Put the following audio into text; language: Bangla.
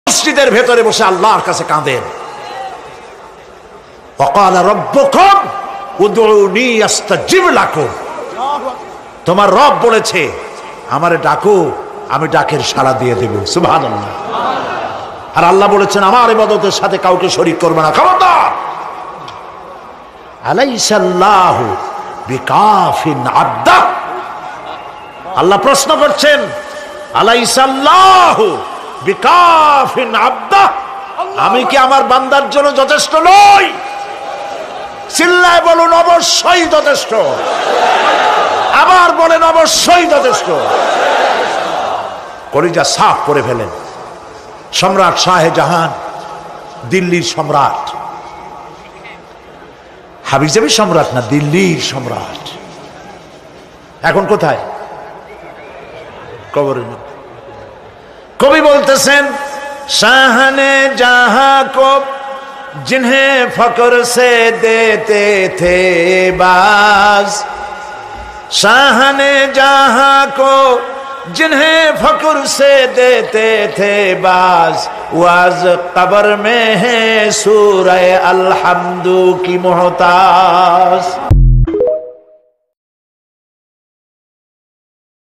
মসজিদের ভেতরে বসে আল্লাহর কাছে কাঁদেন। ওয়াকালা রাব্বুকুম উদউনি আস্তাজিব লাকুম। তোমার রব বলেছে আমারে ডাকো, আমি ডাকের সাড়া দিয়ে দেব। সুবহানাল্লাহ। আর আল্লাহ বলেছেন আমার ইবাদতের সাথে কাউকে শরীক করবে না। খবরদার। আলাইসাল্লাহু বিকাফিন আবদা। আল্লাহ প্রশ্ন করছেন আলাইসাল্লাহু বিকাফিন আবদা, আমি কি আমার বান্দার জন্য যথেষ্ট নই? চিল্লায় বলুন অবশ্যই যথেষ্ট। আবার বলেন অবশ্যই যথেষ্ট। কলিজা সাফ করে ফেলেন। সম্রাট শাহজাহান, দিল্লির সম্রাট, হাবিজাবি সম্রাট না, দিল্লির সম্রাট। এখন কোথায়? কবরের মধ্যে। কবি বলতেছেন শাহনে জাহাं को जिन्हें फक्र से देते थे बाज, शाहने जहां को जिन्हें फक्र से देते थे बाज, वाज कब्र में है सूरह अलहम्दु की मोहताज।